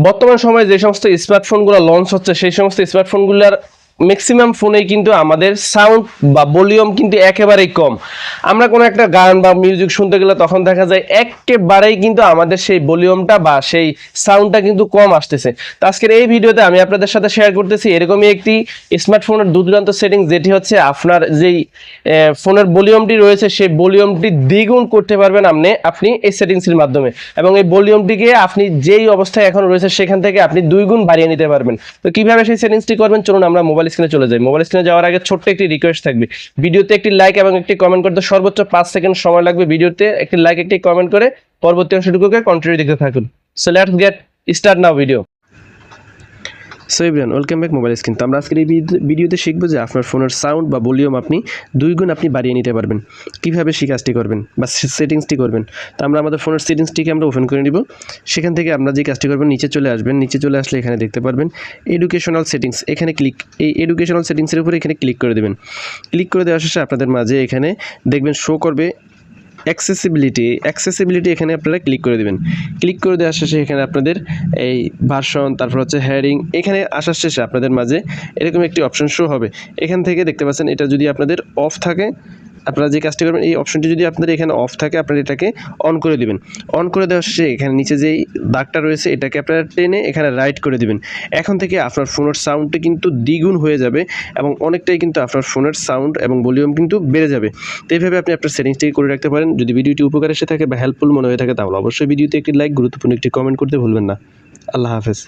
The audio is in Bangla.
বর্তমান সময়ে যে সমস্ত স্মার্টফোনগুলো লঞ্চ হচ্ছে সেই সমস্ত স্মার্টফোনগুলোর ম্যাক্সিমাম ফোনেই কিন্তু আমাদের সাউন্ড বা ভলিউম কিন্তু একেবারেই কম। আমরা কোনো একটা গান বা মিউজিক শুনতে গেলে তখন দেখা যায় একেবারেই কিন্তু আমাদের সেই ভলিউমটা বা সেই সাউন্ডটা কিন্তু কম আসতেছে। তো আজকের এই ভিডিওতে আমি আপনাদের সাথে শেয়ার করতেছি এরকমই একটি স্মার্টফোনের দুর্দান্ত সেটিং, যেটি হচ্ছে আপনার যেই ফোনের ভলিউমটি রয়েছে সেই ভলিউমটি দ্বিগুণ করতে পারবেন আপনি এই সেটিংসের মাধ্যমে, এবং এই ভলিউমটিকে আপনি যেই অবস্থায় এখন রয়েছে সেখান থেকে আপনি 2 গুণ বাড়িয়ে নিতে পারবেন। তো কিভাবে সেই সেটিংসটি করবেন চলুন আমরা মোবাইল স্ক্রিনে চলে যাই। মোবাইল স্ক্রিনে যাওয়ার আগে ছোট্ট একটি রিকোয়েস্ট থাকবে, ভিডিওতে একটি লাইক এবং একটি কমেন্ট করতে সর্বোচ্চ 5 সেকেন্ড সময় লাগবে। ভিডিওতে একটি লাইক একটি কমেন্ট করে পরবর্তী অংশটুকুকে কন্টিনিউ দেখতে থাকুন। So let's get start now video. So everyone, welcome back mobile screen. তো আমরা আজকের এই ভিডিওতে শিখবো যে আপনার ফোনের সাউন্ড বা ভলিউম আপনি 2 গুণ বাড়িয়ে নিতে পারবেন। কীভাবে সেই কাজটি করবেন বা সেটিংসটি করবেন। তো আমরা আমাদের ফোনের সেটিংসটিকে আমরা ওপেন করে নিব। সেখান থেকে আপনারা যে কাজটি করবেন, নিচে চলে আসবেন। নিচে চলে আসলে এখানে দেখতে পারবেন এডুকেশনাল সেটিংস, এখানে এই এডুকেশনাল সেটিংসের উপরে এখানে ক্লিক করে দেবেন। ক্লিক করে দেওয়ার শেষে আপনাদের মাঝে এখানে দেখবেন শো করবে অ্যাক্সেসিবিলিটি এখানে আপনারা ক্লিক করে দেবেন। ক্লিক করে দেওয়ার শেষে এখানে আপনাদের এই ভার্সন, তারপর হচ্ছে হেয়ারিং, এখানে আসার শেষে আপনাদের মাঝে এরকম একটি অপশন শো হবে। এখান থেকে দেখতে পাচ্ছেন এটা যদি আপনাদের অফ থাকে, আপনারা যে কাজটি করবেন এই অপশনটি যদি আপনাদের এখানে অফ থাকে আপনারা এটাকে অন করে দিবেন। অন করে দেওয়ার শেষে এখানে নিচে যেই দাগটা রয়েছে এটাকে আপনারা টেনে এখানে রাইট করে দিবেন। এখন থেকে আপনার ফোনের সাউন্ডটি কিন্তু দ্বিগুণ হয়ে যাবে এবং অনেকটাই কিন্তু আপনার ফোনের সাউন্ড এবং ভলিউম কিন্তু বেড়ে যাবে। তো এইভাবে আপনি আপনার সেটিংসটি করে রাখতে পারেন। যদি ভিডিওটি উপকার এসে থাকে বা হেল্পফুল মনে হয়ে থাকে তাহলে অবশ্যই ভিডিওতে একটি লাইক, গুরুত্বপূর্ণ একটি কমেন্ট করতে ভুলবেন না। আল্লাহ হাফেজ।